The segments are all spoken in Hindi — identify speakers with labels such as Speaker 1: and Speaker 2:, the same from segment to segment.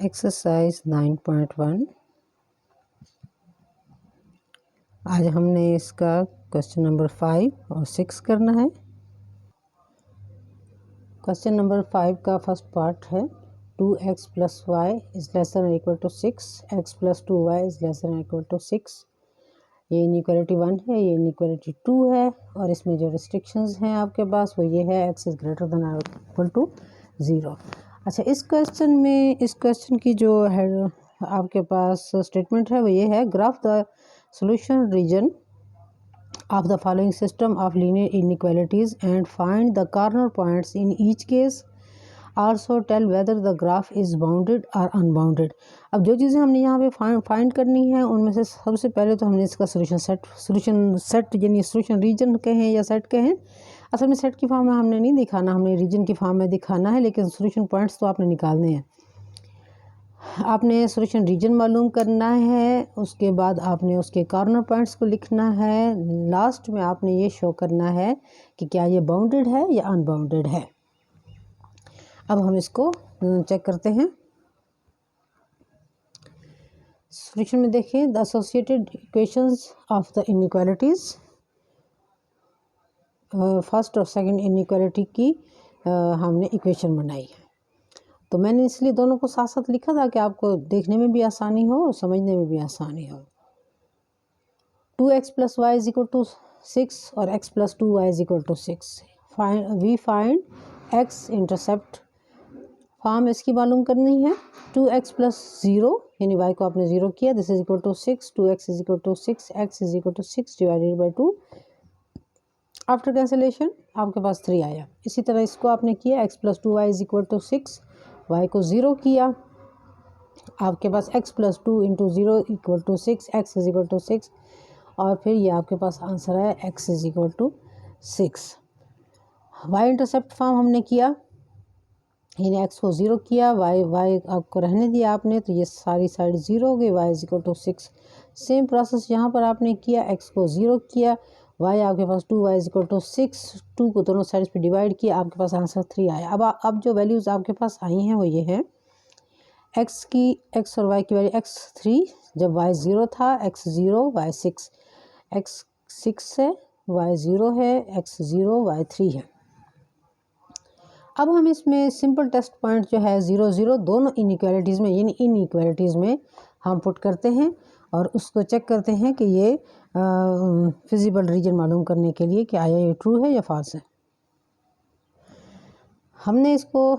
Speaker 1: एक्सरसाइज 9.1। आज हमने इसका क्वेश्चन नंबर 5 और 6 करना है। क्वेश्चन नंबर 5 का फर्स्ट पार्ट है 2x + y ≤ 6, x + 2y ≤ 6। ये इनइक्वालिटी 1 है, ये इनइक्वालिटी 2 है और इसमें जो रिस्ट्रिक्शंस हैं आपके पास वो ये है x > 0। अच्छा, इस क्वेश्चन की जो है आपके पास स्टेटमेंट है वो ये है, graph the solution region of the following system of linear inequalities and find the corner points in each case. Also tell whether the graph is bounded or unbounded. अब जो चीज़ें हमने यहाँ पे फाइंड करनी है उनमें से सबसे पहले तो हमने इसका सॉल्यूशन सेट यानी सॉल्यूशन रीजन कहें या सेट कहें, असल में सेट की फॉर्म में हमने नहीं दिखाना, हमने रीजन की फॉर्म में दिखाना है, लेकिन सॉल्यूशन पॉइंट्स तो आपने निकालने हैं। आपने सॉल्यूशन रीजन मालूम करना है, उसके बाद आपने उसके कॉर्नर पॉइंट्स को लिखना है, लास्ट में आपने ये शो करना है कि क्या ये बाउंडेड है या अनबाउंडेड है। अब हम इसको चेक करते हैं। सॉल्यूशन में देखिए, the associated equations of the inequalities, first और सेकंड इनइक्वालिटी की हमने इक्वेशन बनाई है। तो मैंने इसलिए दोनों को साथ साथ लिखा था कि आपको देखने में भी आसानी हो और समझने में भी आसानी हो। 2x + y = 6 और x + 2y = 6। We find x intercept, form इसकी मालूम करनी है। 2x + 0 यानी y को आपने 0 किया, this is = 6, 2x = 6, x = 6 / 2। After cancellation आपके पास 3 आया। इसी तरह इसको आपने किया, x + 2y = 6, y को 0 किया, आपके पास x + 2 × 0 = 6, x = 6 और फिर ये आपके पास आंसर है x = 6। y इंटरसेप्ट फॉर्म हमने किया, यानी x को 0 किया, y आपको रहने दिया आपने, तो ये सारी साइड 0 हो गई, y = 6। सेम प्रोसेस यहाँ पर आपने किया, x को 0 किया, y आपके पास 2y = 6, 2 को दोनों साइड्स पे डिवाइड किया, आपके पास आंसर 3 आया। अब जो वैल्यूज़ आपके पास आई हैं वो ये हैं, x और y की वैल्यू x 3 जब y 0 था, x 0 y 6, x 6 है, y 0 है, x 0 y 3 है। अब हम इसमें सिंपल टेस्ट पॉइंट जो है 0 0 दोनों इनइक्वालिटीज़ में, यानी इनइक्वालिटीज़ में हम पुट करते हैं और उसको चेक करते हैं कि ये फिजिबल रीजन मालूम करने के लिए कि आया ये ट्रू है या फॉल्स है। हमने इसको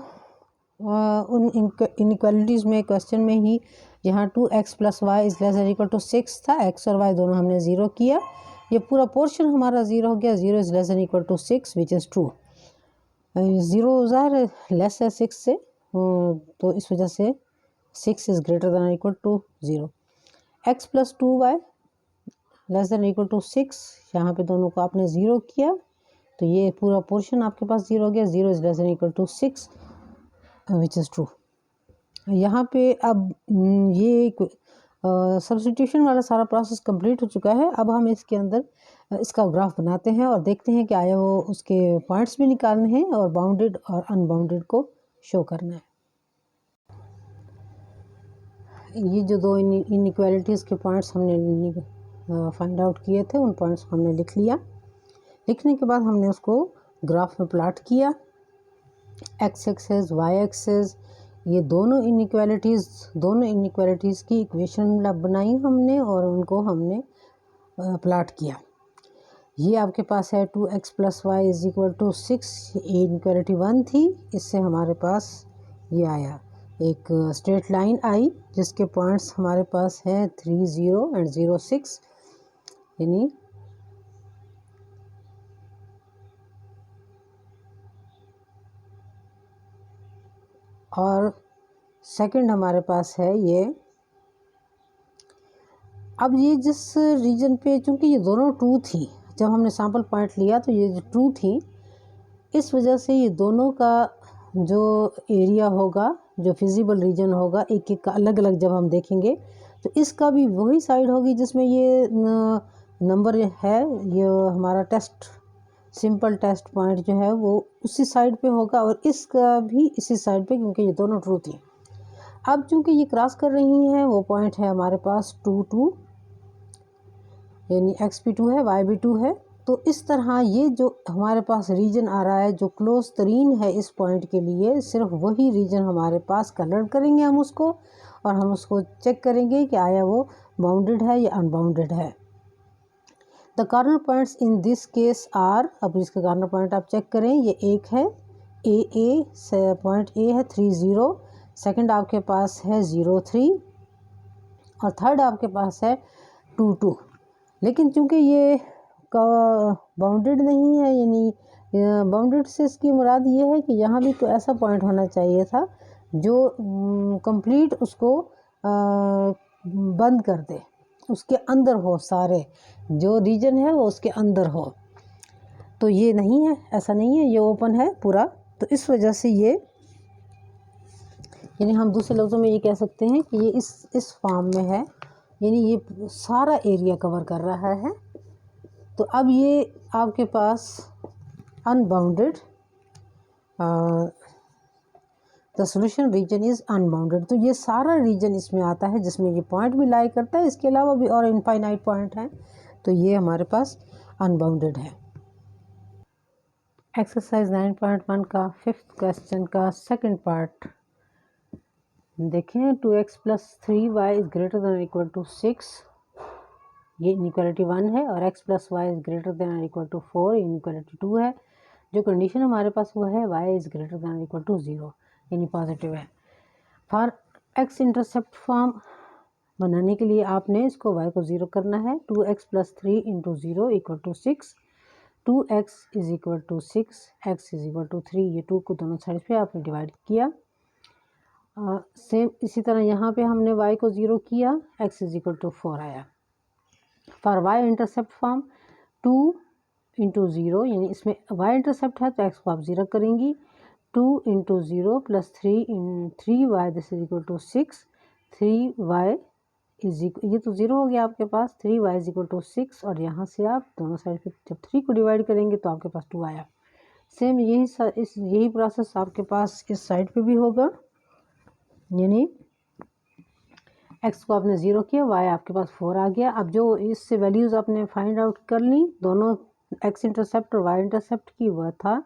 Speaker 1: उन इनइक्वालिटीज़ में क्वेश्चन में ही, यहाँ 2x + y ≤ 6 था, x और y दोनों हमने 0 किया, ये पूरा पोर्शन हमारा 0 हो गया, 0 > 6 विच इज़ ट्रू। 0 ज़ाहिर लेस है 6 से, तो इस वजह से 6 इज़ > 0। x + 2y <= 6, यहाँ पे दोनों को आपने 0 किया, तो ये पूरा पोर्शन आपके पास 0 हो गया, 0 <= 6 विच इज़ ट्रू। यहाँ पे अब ये सब्स्टिट्यूशन वाला सारा प्रोसेस कंप्लीट हो चुका है। अब हम इसके अंदर इसका ग्राफ बनाते हैं और देखते हैं कि आया वो उसके पॉइंट्स भी निकालने हैं और बाउंडेड और अनबाउंडेड को शो करना है। ये जो दो इनइक्वालिटीज़ के पॉइंट्स हमने फाइंड आउट किए थे, उन पॉइंट्स को हमने लिख लिया। लिखने के बाद हमने उसको ग्राफ में प्लॉट किया, x एक्सेस y एक्सेस, ये दोनों इनइक्वालिटीज़ की इक्वेशन बनाई हमने और उनको हमने प्लॉट किया। ये आपके पास है 2x + y = 6, ये इनइक्वालिटी 1 थी, इससे हमारे पास ये आया, एक स्ट्रेट लाइन आई जिसके पॉइंट्स हमारे पास हैं 3 0 और 0 6, यानी और सेकंड हमारे पास है ये। अब ये जिस रीजन पे, चूँकि ये दोनों ट्रू थी, जब हमने सैम्पल पॉइंट लिया तो ये ट्रू थी, इस वजह से ये दोनों का जो एरिया होगा, जो फिजिबल रीजन होगा, एक एक का अलग अलग जब हम देखेंगे तो इसका भी वही साइड होगी जिसमें ये नंबर है, ये हमारा सिंपल टेस्ट पॉइंट जो है वो उसी साइड पे होगा और इसका भी इसी साइड पे, क्योंकि ये दोनों ट्रू थी। अब चूंकि ये क्रॉस कर रही हैं, वो पॉइंट है हमारे पास 2 2, यानी एक्स भी 2 है, वाई भी 2 है। तो इस तरह ये जो हमारे पास रीजन आ रहा है जो क्लोज तरीन है इस पॉइंट के लिए, सिर्फ वही रीजन हमारे पास कलर करेंगे हम उसको, और हम उसको चेक करेंगे कि आया वो बाउंडेड है या अनबाउंडेड है। The corner points in this case are, अब इसके कॉर्नर पॉइंट आप चेक करें, ये एक है ए से पॉइंट ए है 3 0, सेकंड आपके पास है 0 3, और थर्ड आपके पास है 2 2। लेकिन चूंकि ये बाउंडेड नहीं है, यानी बाउंडेड से इसकी मुराद ये है कि यहाँ भी तो ऐसा पॉइंट होना चाहिए था जो कंप्लीट उसको बंद कर दे, उसके अंदर हो, सारे जो रीजन है वो उसके अंदर हो। तो ये नहीं है, ऐसा नहीं है, ये ओपन है पूरा। तो इस वजह से ये, यानी हम दूसरे लफ्ज़ों में ये कह सकते हैं कि ये इस फॉर्म में है, यानी ये सारा एरिया कवर कर रहा है। तो अब ये आपके पास unbounded, the solution region is unbounded. तो ये सारा रीजन इसमें आता है जिसमें ये पॉइंट भी लाई करता है, इसके अलावा भी और इनफाइनाइट पॉइंट हैं। तो ये हमारे पास अनबाउंडेड है। एक्सरसाइज 9.1 का 5th क्वेश्चन का सेकंड पार्ट देखें। 2x + 3y is greater than equal to 6, ये इनइक्वालिटी 1 है, और x + y is greater than equal to 4, inequality 2 है। जो कंडीशन हमारे पास वो है y is greater than equal to 0, यानी पॉजिटिव है। फॉर x इंटरसेप्ट फॉर्म बनाने के लिए आपने इसको y को 0 करना है। 2x + 3 × 0 = 6, 2x is equal to 6, x is equal to 3, ये 2 को दोनों साइड पे आपने डिवाइड किया। सेम इसी तरह यहाँ पे हमने y को 0 किया, x इज़ इक्वल टू 4 आया। फॉर y इंटरसेप्ट फॉर्म 2 × 0, यानी इसमें y इंटरसेप्ट है तो x को आप 0 करेंगी। 2 × 0 + 3y this is equal to 6, 3y is equal, ये तो 0 हो गया आपके पास, 3y इज इक्वल टू 6, और यहाँ से आप दोनों साइड पे जब 3 को डिवाइड करेंगे तो आपके पास 2 आया। सेम यही प्रोसेस आपके पास इस साइड पे भी होगा, यानी x को आपने 0 किया, y आपके पास 4 आ गया। अब जो इससे वैल्यूज़ आपने फाइंड आउट कर ली, दोनों x इंटरसेप्ट और y इंटरसेप्ट की, वह था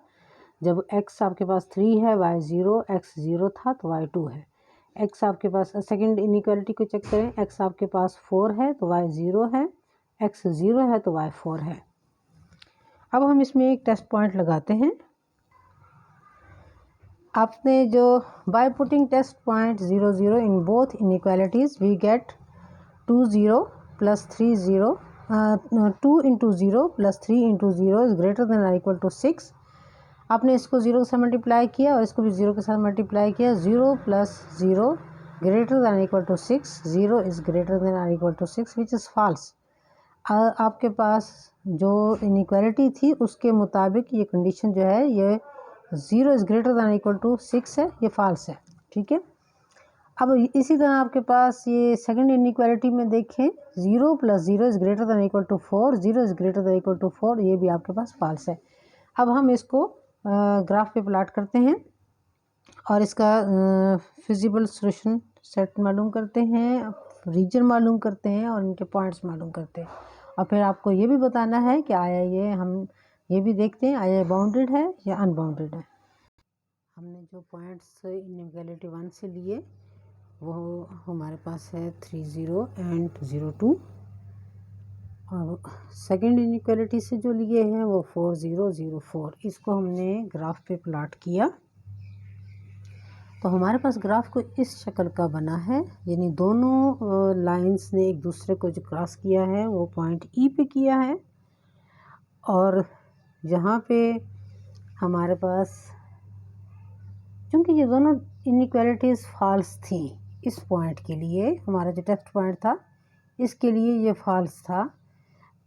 Speaker 1: जब x आपके पास 3 है, y 0, x 0 था तो y 2 है। x आपके पास, सेकंड इनइक्वालिटी को चेक करें, x आपके पास 4 है तो y 0 है, x 0 है तो y 4 है। अब हम इसमें एक टेस्ट पॉइंट लगाते हैं। आपने जो by putting test point 0 0 in both inequalities we get 2 0 + 3 0, 2 × 0 + 3 × 0 is greater than और इक्वल टू 6। आपने इसको 0 के साथ मल्टीप्लाई किया और इसको भी 0 के साथ मल्टीप्लाई किया। 0 + 0 greater than equal to 6, 0 is greater than और equal to 6 which is false. आपके पास जो इनइक्वालिटी थी उसके मुताबिक ये कंडीशन जो है, ये 0 is greater than equal to 6 है, ये फॉल्स है। ठीक है। अब इसी तरह आपके पास ये सेकंड इनइक्वालिटी में देखें, 0 + 0 is greater than equal to 4, 0 is greater than equal to 4, ये भी आपके पास फॉल्स है। अब हम इसको ग्राफ पे प्लॉट करते हैं और इसका फिजिबल सॉल्यूशन सेट मालूम करते हैं, रीजन मालूम करते हैं और इनके पॉइंट्स मालूम करते हैं। और फिर आपको ये भी बताना है कि आया ये, हम ये भी देखते हैं आया बाउंडेड है या अनबाउंडेड है। हमने जो पॉइंट्स इनइक्वालिटी 1 से लिए वो हमारे पास है 3 0 एंड 0 2, और सेकंड इनइक्वालिटी से जो लिए हैं वो 4 0 0 4। इसको हमने ग्राफ पे प्लॉट किया तो हमारे पास ग्राफ को इस शक्ल का बना है, यानी दोनों लाइंस ने एक दूसरे को जो क्रॉस किया है वो पॉइंट ई पे किया है, और यहाँ पे हमारे पास क्योंकि ये दोनों इनइक्वालिटीज़ फॉल्स थी, इस पॉइंट के लिए हमारा जो टेस्ट पॉइंट था इसके लिए ये फॉल्स था,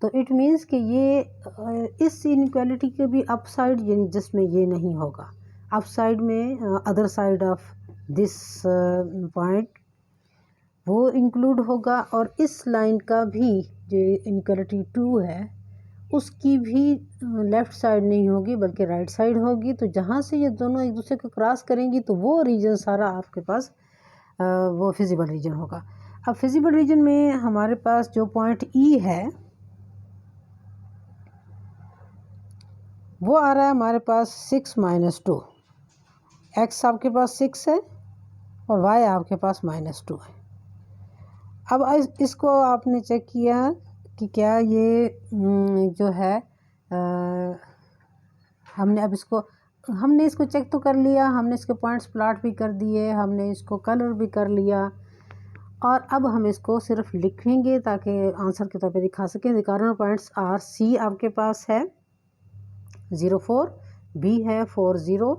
Speaker 1: तो इट मीन्स कि ये इस इनइक्वालिटी के भी अप साइड, यानी जिसमें ये नहीं होगा, अप साइड में other side of this point वो इंक्लूड होगा, और इस लाइन का भी जो इनइक्वालिटी 2 है उसकी भी लेफ़्ट साइड नहीं होगी बल्कि राइट साइड होगी। तो जहाँ से ये दोनों एक दूसरे को क्रॉस करेंगी तो वो रीजन सारा आपके पास वो फिजिबल रीजन होगा। अब फिजिबल रीजन में हमारे पास जो पॉइंट ई है वो आ रहा है हमारे पास 6 - 2। एक्स आपके पास 6 है और वाई आपके पास -2 है। अब इसको आपने चेक किया कि क्या ये जो है हमने इसको चेक तो कर लिया, हमने इसके पॉइंट्स प्लॉट भी कर दिए, हमने इसको कलर भी कर लिया, और अब हम इसको सिर्फ लिखेंगे ताकि आंसर के तौर पे दिखा सकें। The corner points are, C आपके पास है 0 4, बी है 4 0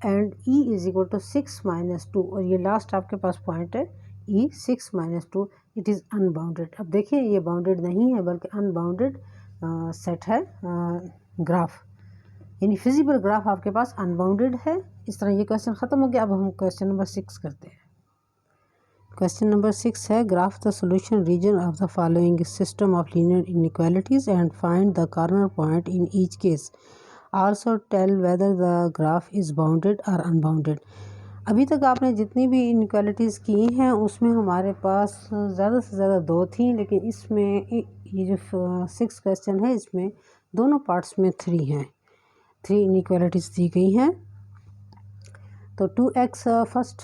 Speaker 1: and E is equal to 6 - 2, और ये लास्ट आपके पास पॉइंट है ई 6 - 2। It is unbounded. अब देखिए ये बाउंडेड नहीं है बल्कि अनबाउंडेड सेट है ग्राफ, यानी फिजिबल ग्राफ आपके पास अनबाउंडेड है। इस तरह ये क्वेश्चन ख़त्म हो गया। अब हम क्वेश्चन नंबर 6 करते हैं। क्वेश्चन नंबर 6 है, graph the solution region of the following system of linear inequalities and find the corner point in each case. Also tell whether the graph is bounded और अनबाउंडेड। अभी तक आपने जितनी भी इनइक्वालिटीज़ की हैं उसमें हमारे पास ज़्यादा से ज़्यादा 2 थी, लेकिन इसमें ये जो 6 क्वेश्चन है इसमें दोनों पार्ट्स में 3 हैं, 3 इनइक्वालिटीज़ दी गई हैं। तो 2x फर्स्ट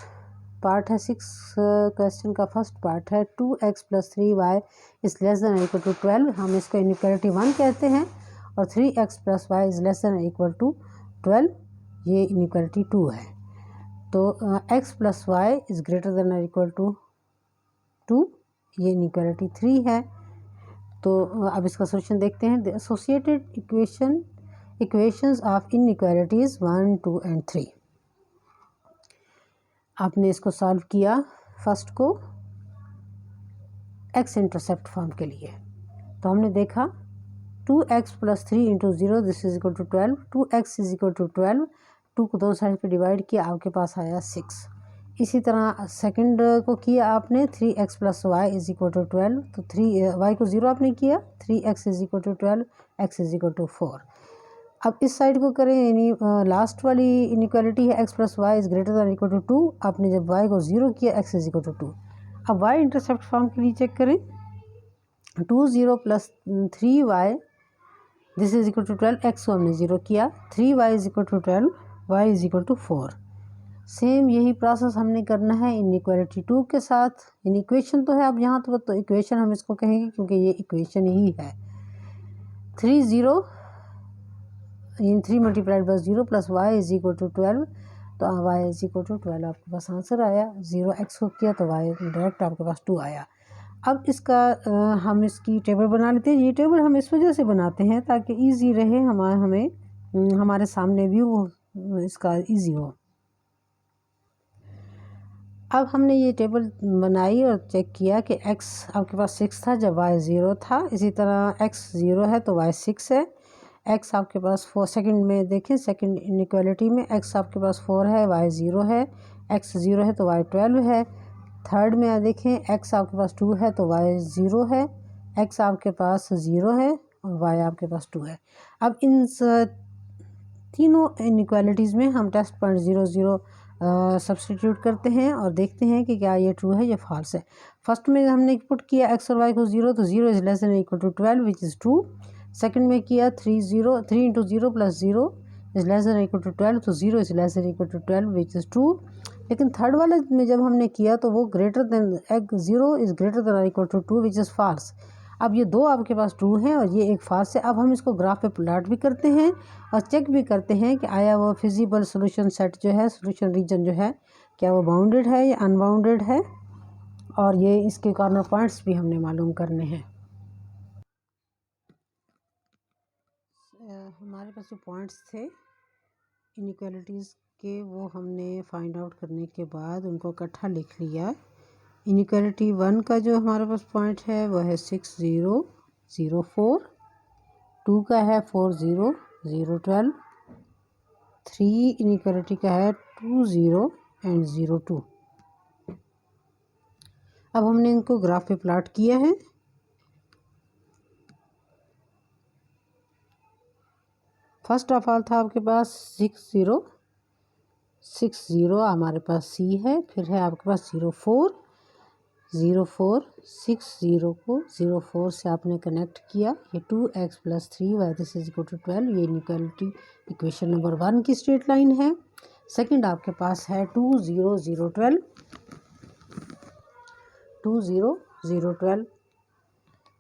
Speaker 1: पार्ट है, 6 क्वेश्चन का फर्स्ट पार्ट है 2x + 3y is less than equal to 12। हम इसको इनइक्वालिटी 1 कहते हैं, और 3x + y is less than equal to 12 ये इनइक्वालिटी 2 है। तो x + y is greater than और इक्वल टू 2 ये इनइक्वालिटी 3 है। तो अब इसका सोल्यूशन देखते हैं। The associated equations of inequalities 1 2 and 3। आपने इसको सॉल्व किया फर्स्ट को x इंटरसेप्ट फॉर्म के लिए, तो हमने देखा 2x + 3 × 0 this is equal to 12, 2x is equal to 12, 2 को दोनों साइड पे डिवाइड किया, आपके पास आया 6। इसी तरह सेकंड को किया आपने 3x + y is equal to 12, तो 3y को 0 आपने किया, 3x is equal to 12, x is equal to 4। अब इस साइड को करें, यानी लास्ट वाली इनइक्वालिटी है x + y is greater than equal to 2। आपने जब y को 0 किया, x इज इक्वल टू 2। अब y इंटरसेप्ट फॉर्म के लिए चेक करें, 2 0 + 3y this is equal to 12, x को हमने 0 किया, 3y is equal to 12, y is equal to 4। Same यही प्रोसेस हमने करना है इनइक्वालिटी 2 के साथ। इन इक्वेशन तो है, अब यहाँ तो इक्वेशन हम इसको कहेंगे क्योंकि ये इक्वेशन ही है। 3 0 इन 3 × 0 + y इज इक्वल टू 12, तो y इज इक्वल टू 12 आपके पास आंसर आया। 0 x को किया तो y डायरेक्ट आपके पास 2 आया। अब इसका हम इसकी टेबल बना लेते हैं। ये टेबल हम इस वजह से बनाते हैं ताकि इजी रहे हमारे सामने व्यू इसका इजी हो। अब हमने ये टेबल बनाई और चेक किया कि x आपके पास 6 था जब y 0 था, इसी तरह x 0 है तो y 6 है। x आपके पास 4, सेकंड में देखें, सेकंड इनइक्वालिटी में x आपके पास 4 है, y 0 है, x 0 है तो y 12 है। थर्ड में देखें, x आपके पास 2 है तो y 0 है, x आपके पास 0 है और y आपके पास 2 है। अब इन तीनों इनइक्वालिटीज़ में हम टेस्ट पॉइंट 0 0 सब्सटीट्यूट करते हैं और देखते हैं कि क्या ये ट्रू है या फॉल्स है। फर्स्ट में हमने पुट किया x और y को 0, तो 0 is less than equal to 12 which is true. Second में किया 3 × 0 + 0 is less than equal to 12, तो 0 is less than equal to 12 which is true. लेकिन थर्ड वाले में जब हमने किया तो वो greater than 0 is greater than equal to 2 which is false. अब ये दो आपके पास ट्रू हैं और ये एक फॉल्स है। अब हम इसको ग्राफ पे प्लॉट भी करते हैं और चेक भी करते हैं कि आया वो फिजिबल सोल्यूशन सेट जो है, सोल्यूशन रीजन जो है, क्या वो बाउंडेड है या अनबाउंडेड है, और ये इसके कॉर्नर पॉइंट्स भी हमने मालूम करने हैं। हमारे पास जो पॉइंट्स थे इनइक्वालिटीज़ के वो हमने फाइंड आउट करने के बाद उनको इकट्ठा लिख लिया। इनइक्वालिटी 1 का जो हमारे पास पॉइंट है वो है 6 0 0 4, 2 का है 4 0 0 12, 3 इनइक्वालिटी का है 2 0 एंड 0 2। अब हमने इनको ग्राफ पे प्लॉट किया है। फर्स्ट ऑफ ऑल था आपके पास 6 0 0 हमारे पास सी है, फिर है आपके पास 0 4 6 0 को 0 4 से आपने कनेक्ट किया। ये 2x + 3y this is equal to 12, ये इनइक्वालिटी इक्वेशन नंबर 1 की स्ट्रेट लाइन है। सेकंड आपके पास है 2 0 0 12 2 0 0 12,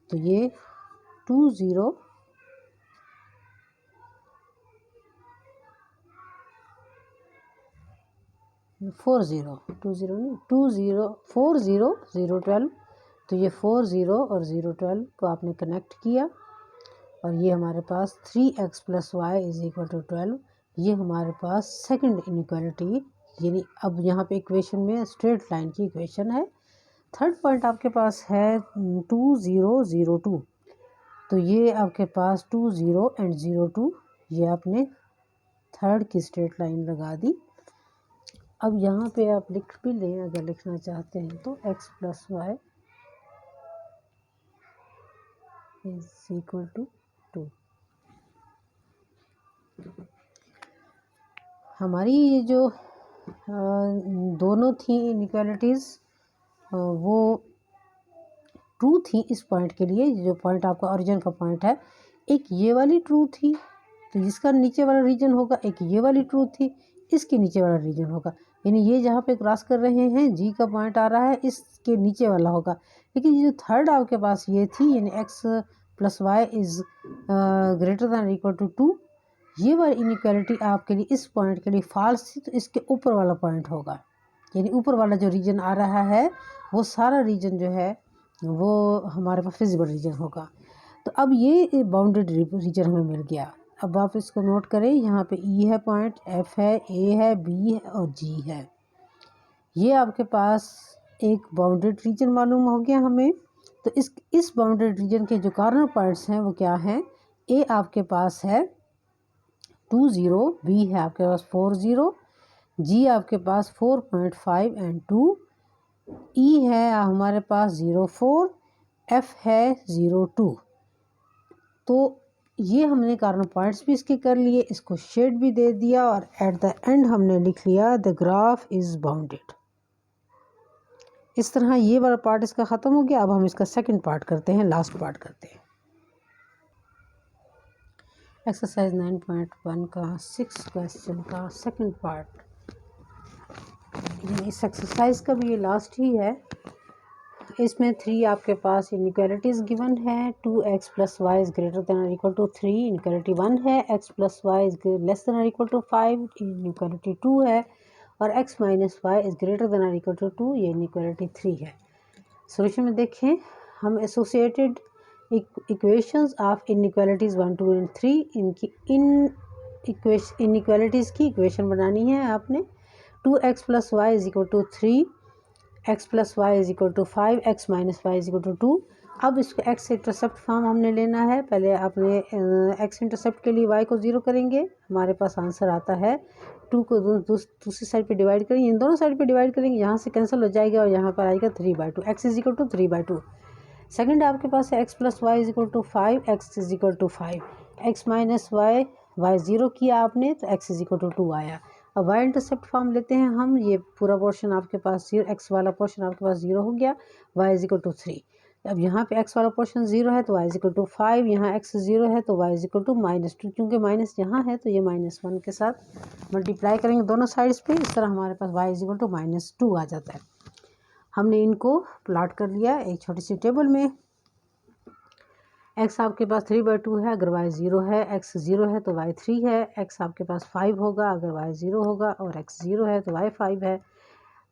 Speaker 1: तो ये 2 0 4 0 2 0 नहीं 2 0 4 0 0 12, तो ये 4 0 और 0 12 को आपने कनेक्ट किया और ये हमारे पास 3x + y is equal to 12, ये हमारे पास सेकंड इनइक्वालिटी, यानी अब यहाँ पे इक्वेशन में स्ट्रेट लाइन की इक्वेशन है। थर्ड पॉइंट आपके पास है 2 0 0 2, तो ये आपके पास 2 0 एंड 0 2, ये आपने थर्ड की स्ट्रेट लाइन लगा दी। अब यहाँ पे आप लिख भी लें अगर लिखना चाहते हैं तो x + y is equal to 2। हमारी ये जो दोनों थी इनइक्वालिटीज़ वो ट्रू थी इस पॉइंट के लिए, जो पॉइंट आपका ओरिजिन का पॉइंट है। एक ये वाली ट्रू थी, तो जिसका नीचे वाला रीजन होगा, एक ये वाली ट्रू थी, इसके नीचे वाला रीजन होगा, यानी ये जहाँ पे क्रॉस कर रहे हैं जी का पॉइंट आ रहा है, इसके नीचे वाला होगा। लेकिन ये जो थर्ड आपके पास ये थी, यानी x + y is greater than equal to 2, ये वाली इनइक्वालिटी आपके लिए इस पॉइंट के लिए फॉल्स थी, तो इसके ऊपर वाला पॉइंट होगा, यानी ऊपर वाला जो रीजन आ रहा है वो सारा रीजन जो है वो हमारे पास फिजिबल रीजन होगा। तो अब ये बाउंडेड रीजन हमें मिल गया। अब आप इसको नोट करें, यहाँ पे ई है पॉइंट, एफ है, ए है, बी है और जी है। ये आपके पास एक बाउंडेड रीजन मालूम हो गया हमें। तो इस बाउंडेड रीजन के जो कॉर्नर पॉइंट्स हैं वो क्या हैं? ए आपके पास है 2 0, बी है आपके पास 4 0, जी आपके पास 4.5 एंड 2, ई है हमारे पास 0 4, एफ है 0 2। तो ये हमने कॉर्नर पॉइंट्स भी इसके कर लिए, इसको शेड भी दे दिया और एट द एंड हमने लिख लिया द ग्राफ इज़ बाउंडेड। इस तरह ये वाला पार्ट इसका ख़त्म हो गया। अब हम इसका सेकंड पार्ट करते हैं, लास्ट पार्ट करते हैं। एक्सरसाइज 9.1 का 6 क्वेश्चन का सेकंड पार्ट, इस एक्सरसाइज का भी ये लास्ट ही है। इसमें 3 आपके पास इनइक्वालिटीज़ गिवन है। 2x + y is greater then और इक्वल टू 3, इनइक्वालिटी 1 है। x + y is less than और इक्वल टू 5, इनइक्वालिटी 2 है। और x - y is greater then और इक्वल टू 2, ये इनइक्वालिटी 3 है। सॉल्यूशन में देखें, हम associated equations of inequalities 1 2 and 3, इनकी इनइक्वालिटीज़ की इक्वेशन बनानी है आपने। 2x + y is equal to 3, x + y is equal to 5, x - y is equal to 2। अब इसको x इंटरसेप्ट फॉर्म हमने लेना है। पहले आपने x इंटरसेप्ट के लिए y को 0 करेंगे, हमारे पास आंसर आता है 2 को दूसरी साइड पे डिवाइड करेंगे, इन दोनों साइड पे डिवाइड करेंगे, यहाँ से कैंसिल हो जाएगा और यहाँ पर आएगा 3/2, x is equal to 3/2। Second आपके पास है x + y is equal to 5, x is equal to 5, x - y 0 किया आपने तो x इज़ इक्वल टू 2 आया। अब y इंटरसेप्ट फॉर्म लेते हैं हम, ये पूरा पोर्शन आपके पास 0, x वाला पोर्शन आपके पास 0 हो गया, y इज़ इक्वल टू 3। अब यहाँ पे x वाला पोर्शन 0 है तो y इज़ इक्वल टू 5, यहाँ x 0 है तो y इज़ इक्वल टू -2, क्योंकि माइनस यहाँ है तो ये -1 के साथ मल्टीप्लाई करेंगे दोनों साइड्स पे, इस तरह हमारे पास y इज़ इक्वल टू -2 आ जाता है। हमने इनको प्लॉट कर लिया एक छोटी सी टेबल में। x आपके पास 3/2 है अगर y 0 है, x 0 है तो y 3 है, x आपके पास 5 होगा अगर y 0 होगा और x 0 है तो y 5 है।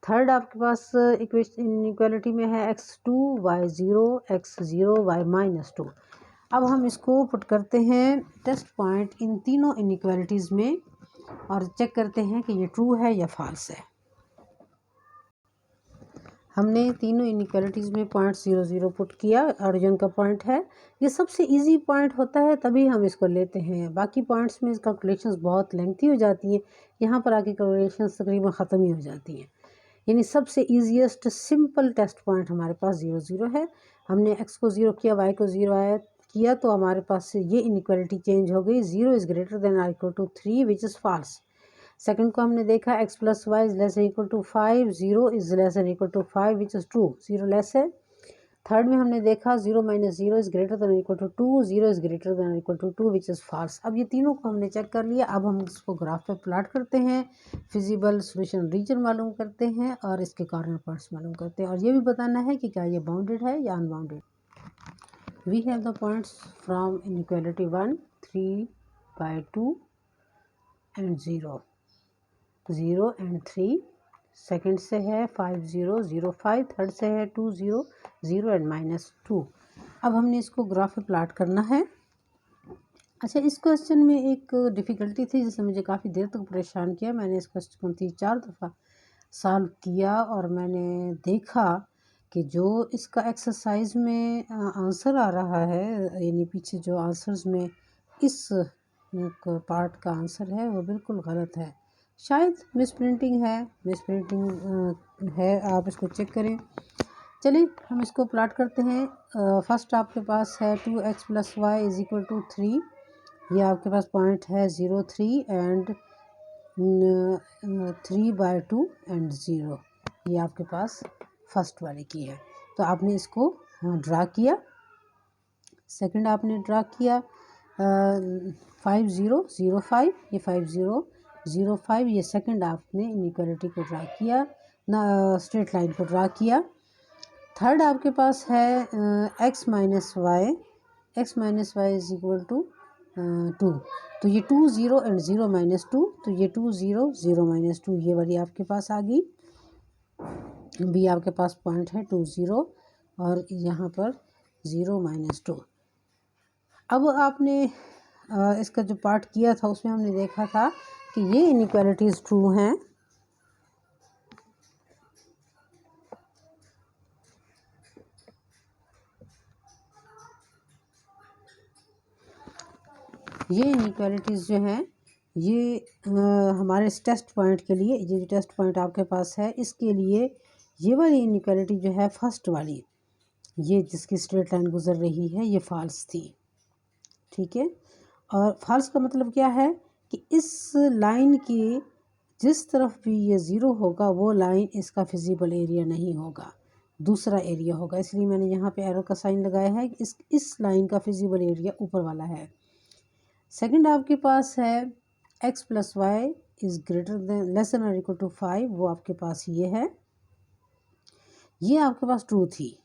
Speaker 1: थर्ड आपके पास इनइक्वालिटी में है x2 y 0, x 0 y -2। अब हम इसको पुट करते हैं टेस्ट पॉइंट इन तीनों इनइक्वालिटीज़ में और चेक करते हैं कि ये ट्रू है या फॉल्स है। हमने तीनों इनइक्वालिटीज़ में पॉइंट 0 0 पुट किया, ओरिजिन का पॉइंट है, ये सबसे इजी पॉइंट होता है तभी हम इसको लेते हैं। बाकी पॉइंट्स में कैलकुलेशंस बहुत लेंथी हो जाती हैं, यहाँ पर आके कैलकुलेशंस तकरीबन ख़त्म ही हो जाती हैं। यानी सबसे ईजीएस्ट सिंपल टेस्ट पॉइंट हमारे पास 0 0 है। हमने x को 0 किया, y को 0 आया किया तो हमारे पास ये इनइक्वालिटी चेंज हो गई, 0 इज़ ग्रेटर देन और equal to 3 which is false. Second को हमने देखा x plus y is less equal to 5, 0 is less equal to 5 which is true, 0 less है। थर्ड में हमने देखा 0 minus 0 is greater than equal to 2, 0 is greater than equal to 2 which is false. अब ये तीनों को हमने चेक कर लिया। अब हम इसको ग्राफ पे प्लॉट करते हैं, फिजिबल सॉल्यूशन रीजन मालूम करते हैं और इसके कॉर्नर पॉइंट्स मालूम करते हैं, और ये भी बताना है कि क्या ये बाउंडेड है या unbounded. We have the points from inequality 1, 3/2 and 0, 0 and 3। Second से है 5, 0, 0, 5। थर्ड से है 2, 0, 0 एंड -2। अब हमने इसको ग्राफ पे प्लॉट करना है। अच्छा, इस क्वेश्चन में एक डिफ़िकल्टी थी जिसने मुझे काफ़ी देर तक परेशान किया। मैंने इस क्वेश्चन को 3-4 दफ़ा सॉल्व किया और मैंने देखा कि जो इसका एक्सरसाइज में आंसर आ रहा है, यानी पीछे जो आंसर्स में इस पार्ट का आंसर है वो बिल्कुल गलत है। शायद मिसप्रिंटिंग है, आप इसको चेक करें। चलिए हम इसको प्लॉट करते हैं। फर्स्ट आपके पास है 2x plus y is equal to 3, ये आपके पास पॉइंट है 0, 3 एंड 3/2 एंड 0, ये आपके पास फर्स्ट वाले की है। तो आपने इसको ड्रा किया। सेकंड आपने ड्रा किया 5, 0, 0, 5, ये 5, 0, 0, 5, ये सेकंड आपने इनइक्वालिटी को ड्रा किया, ना स्ट्रेट लाइन को ड्रा किया। थर्ड आपके पास है x minus y is equal to 2, तो ये 2, 0 एंड 0 -2, तो ये 2, 0, 0 -2, ये वाली आपके पास आ गई। बी आपके पास पॉइंट है 2, 0 और यहाँ पर 0 -2। अब आपने इसका जो पार्ट किया था उसमें हमने देखा था कि ये इनइक्वालिटीज़ ट्रू हैं। ये इनइक्वालिटीज़ जो हैं ये हमारे इस टेस्ट पॉइंट के लिए, ये जो टेस्ट पॉइंट आपके पास है इसके लिए ये वाली इनइक्वालिटी जो है फर्स्ट वाली, ये जिसकी स्ट्रेट लाइन गुजर रही है, ये फॉल्स थी। ठीक है, और फॉल्स का मतलब क्या है कि इस लाइन की जिस तरफ भी ये 0 होगा वो लाइन इसका फिजिबल एरिया नहीं होगा, दूसरा एरिया होगा। इसलिए मैंने यहाँ पे एरो का साइन लगाया है कि इस लाइन का फिजिबल एरिया ऊपर वाला है। सेकंड आपके पास है x plus y is greater than less than और इक्वल टू 5, वो आपके पास ये है, ये आपके पास ट्रू थी।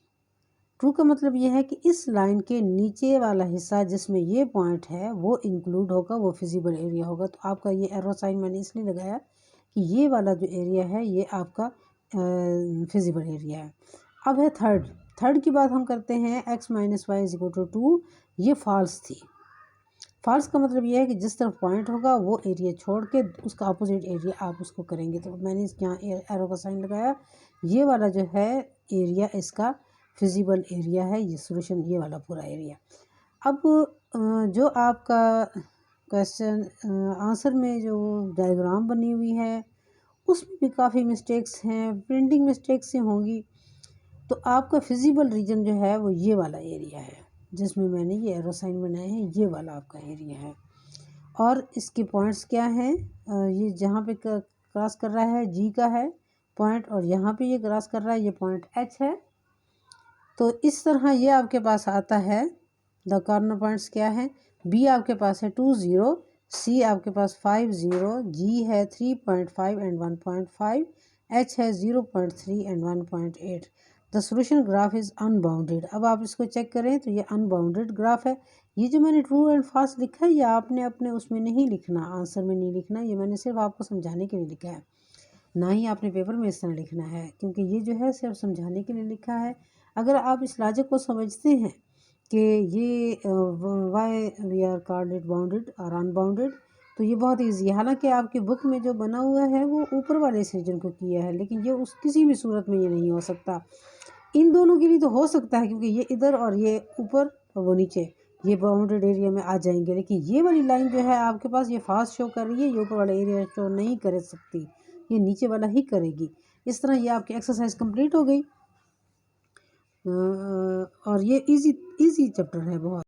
Speaker 1: ट्रू का मतलब ये है कि इस लाइन के नीचे वाला हिस्सा जिसमें ये पॉइंट है वो इंक्लूड होगा, वो फिजिबल एरिया होगा। तो आपका ये एरो साइन मैंने इसलिए लगाया कि ये वाला जो एरिया है ये आपका फिजिबल एरिया है। अब है थर्ड की बात हम करते हैं, x minus y is equal to 2, ये फॉल्स थी। फॉल्स का मतलब ये है कि जिस तरफ पॉइंट होगा वो एरिया छोड़ के उसका अपोजिट एरिया आप उसको करेंगे। तो मैंने इस यहाँ एरो का साइन लगाया, ये वाला जो है एरिया इसका फिजिबल एरिया है, ये सॉल्यूशन ये वाला पूरा एरिया। अब जो आपका क्वेश्चन आंसर में जो डायग्राम बनी हुई है उसमें भी काफ़ी मिस्टेक्स हैं, प्रिंटिंग मिस्टेक्स से होंगी। तो आपका फिजिबल रीजन जो है वो ये वाला एरिया है जिसमें मैंने ये एरो साइन बनाए हैं, ये वाला आपका एरिया है। और इसके पॉइंट्स क्या हैं, ये जहाँ पे क्रॉस कर रहा है जी का है पॉइंट, और यहाँ पे ये क्रॉस कर रहा है ये पॉइंट एच है। तो इस तरह ये आपके पास आता है। द कॉर्नर पॉइंट्स क्या है, बी आपके पास है 2, 0, सी आपके पास 5, 0, जी है 3.5 एंड 1.5, एच है 0.3 and 1.8। The solution graph is unbounded. अब आप इसको चेक करें तो ये अनबाउंडेड ग्राफ है। ये जो मैंने ट्रू एंड फॉल्स लिखा है ये आपने अपने उसमें नहीं लिखना, आंसर में नहीं लिखना, ये मैंने सिर्फ आपको समझाने के लिए लिखा है, ना ही आपने पेपर में इस तरह लिखना है, क्योंकि ये जो है सिर्फ समझाने के लिए लिखा है। अगर आप इस लॉजिक को समझते हैं कि ये why we are called it bounded और अनबाउंडेड, तो ये बहुत ईजी है। हालांकि आपकी बुक में जो बना हुआ है वो ऊपर वाले इस रीजन को किया है, लेकिन ये उस किसी भी सूरत में ये नहीं हो सकता। इन दोनों के लिए तो हो सकता है क्योंकि ये इधर और ये ऊपर और वो नीचे, ये बाउंडेड एरिया में आ जाएंगे, लेकिन ये वाली लाइन जो है आपके पास ये फास्ट शो कर रही है, ये ऊपर वाला एरिया शो नहीं कर सकती, ये नीचे वाला ही करेगी। इस तरह ये आपकी एक्सरसाइज कंप्लीट हो गई और ये इजी चैप्टर है बहुत।